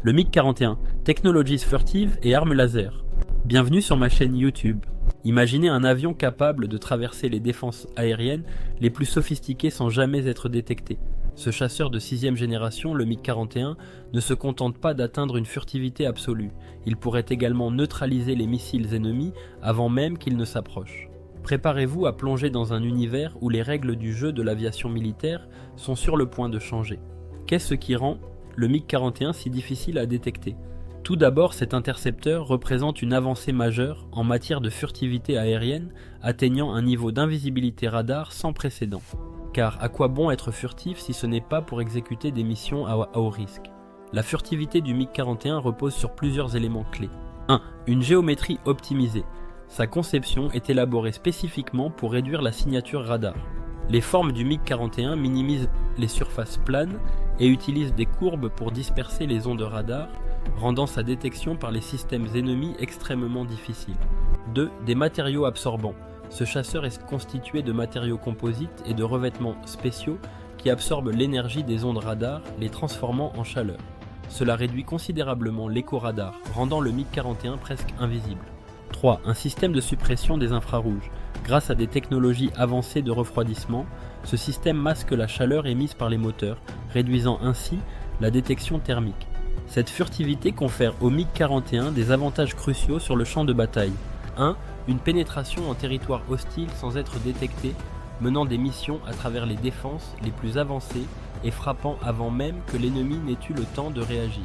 Le MiG-41, technologies furtives et armes laser. Bienvenue sur ma chaîne YouTube. Imaginez un avion capable de traverser les défenses aériennes les plus sophistiquées sans jamais être détecté. Ce chasseur de 6e génération, le MiG-41, ne se contente pas d'atteindre une furtivité absolue. Il pourrait également neutraliser les missiles ennemis avant même qu'ils ne s'approchent. Préparez-vous à plonger dans un univers où les règles du jeu de l'aviation militaire sont sur le point de changer. Qu'est-ce qui rend le MiG-41 si difficile à détecter? Tout d'abord, cet intercepteur représente une avancée majeure en matière de furtivité aérienne, atteignant un niveau d'invisibilité radar sans précédent. Car à quoi bon être furtif si ce n'est pas pour exécuter des missions à haut risque? La furtivité du MiG-41 repose sur plusieurs éléments clés. 1. Une géométrie optimisée. Sa conception est élaborée spécifiquement pour réduire la signature radar. Les formes du MiG-41 minimisent les surfaces planes et utilisent des courbes pour disperser les ondes radar, rendant sa détection par les systèmes ennemis extrêmement difficile. 2. Des matériaux absorbants. Ce chasseur est constitué de matériaux composites et de revêtements spéciaux qui absorbent l'énergie des ondes radar, les transformant en chaleur. Cela réduit considérablement l'écho-radar, rendant le MiG-41 presque invisible. 3. Un système de suppression des infrarouges. Grâce à des technologies avancées de refroidissement, ce système masque la chaleur émise par les moteurs, réduisant ainsi la détection thermique. Cette furtivité confère au MiG-41 des avantages cruciaux sur le champ de bataille. 1. Une pénétration en territoire hostile sans être détecté, menant des missions à travers les défenses les plus avancées et frappant avant même que l'ennemi n'ait eu le temps de réagir.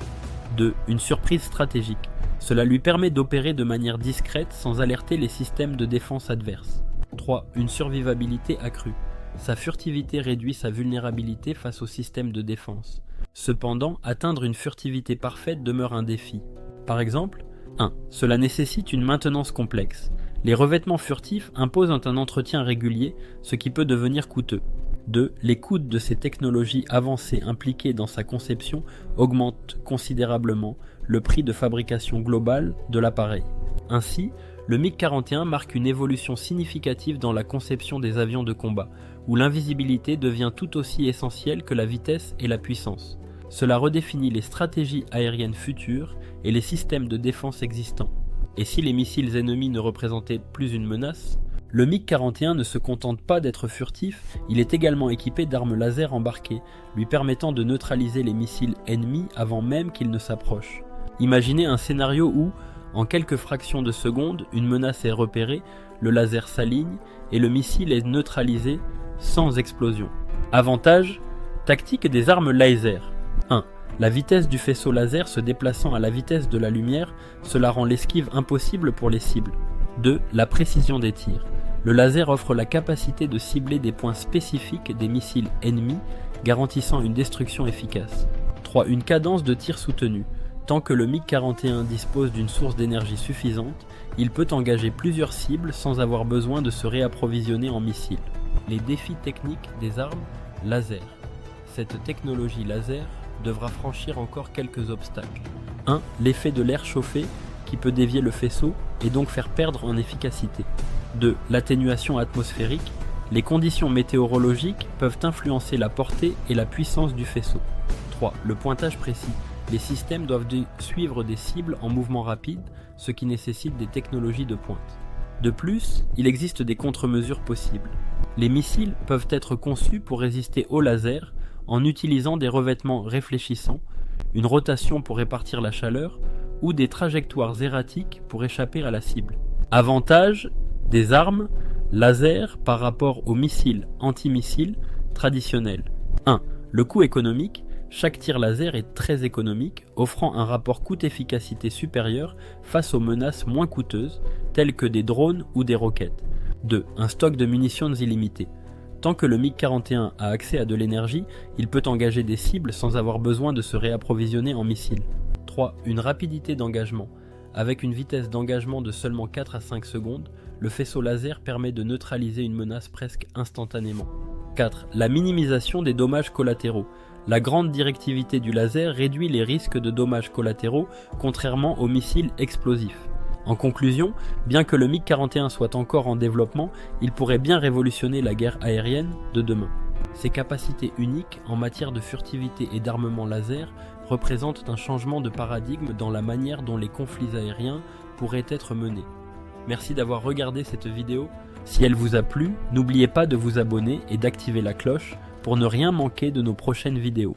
2. Une surprise stratégique. Cela lui permet d'opérer de manière discrète sans alerter les systèmes de défense adverses. 3. Une survivabilité accrue. Sa furtivité réduit sa vulnérabilité face aux systèmes de défense. Cependant, atteindre une furtivité parfaite demeure un défi. Par exemple, 1. Cela nécessite une maintenance complexe. Les revêtements furtifs imposent un entretien régulier, ce qui peut devenir coûteux. 2. Les coûts de ces technologies avancées impliquées dans sa conception augmentent considérablement le prix de fabrication global de l'appareil. Ainsi, le MiG-41 marque une évolution significative dans la conception des avions de combat, où l'invisibilité devient tout aussi essentielle que la vitesse et la puissance. Cela redéfinit les stratégies aériennes futures et les systèmes de défense existants. Et si les missiles ennemis ne représentaient plus une menace, le MiG-41 ne se contente pas d'être furtif, il est également équipé d'armes laser embarquées, lui permettant de neutraliser les missiles ennemis avant même qu'ils ne s'approchent. Imaginez un scénario où, en quelques fractions de secondes, une menace est repérée, le laser s'aligne et le missile est neutralisé sans explosion. Avantage, tactique des armes laser. 1. La vitesse du faisceau laser se déplaçant à la vitesse de la lumière, cela rend l'esquive impossible pour les cibles. 2. La précision des tirs. Le laser offre la capacité de cibler des points spécifiques des missiles ennemis, garantissant une destruction efficace. 3. Une cadence de tir soutenue. Tant que le MiG-41 dispose d'une source d'énergie suffisante, il peut engager plusieurs cibles sans avoir besoin de se réapprovisionner en missiles. Les défis techniques des armes laser. Cette technologie laser devra franchir encore quelques obstacles. 1. L'effet de l'air chauffé qui peut dévier le faisceau et donc faire perdre en efficacité. 2. L'atténuation atmosphérique. Les conditions météorologiques peuvent influencer la portée et la puissance du faisceau. 3. Le pointage précis. Les systèmes doivent suivre des cibles en mouvement rapide, ce qui nécessite des technologies de pointe. De plus, il existe des contre-mesures possibles. Les missiles peuvent être conçus pour résister au laser en utilisant des revêtements réfléchissants, une rotation pour répartir la chaleur ou des trajectoires erratiques pour échapper à la cible. Avantage des armes laser par rapport aux missiles antimissiles traditionnels. 1. Le coût économique. Chaque tir laser est très économique, offrant un rapport coût-efficacité supérieur face aux menaces moins coûteuses, telles que des drones ou des roquettes. 2. Un stock de munitions illimité. Tant que le MiG-41 a accès à de l'énergie, il peut engager des cibles sans avoir besoin de se réapprovisionner en missiles. 3. Une rapidité d'engagement. Avec une vitesse d'engagement de seulement 4 à 5 secondes, le faisceau laser permet de neutraliser une menace presque instantanément. 4. La minimisation des dommages collatéraux. La grande directivité du laser réduit les risques de dommages collatéraux, contrairement aux missiles explosifs. En conclusion, bien que le MiG-41 soit encore en développement, il pourrait bien révolutionner la guerre aérienne de demain. Ses capacités uniques en matière de furtivité et d'armement laser représentent un changement de paradigme dans la manière dont les conflits aériens pourraient être menés. Merci d'avoir regardé cette vidéo. Si elle vous a plu, n'oubliez pas de vous abonner et d'activer la cloche pour ne rien manquer de nos prochaines vidéos.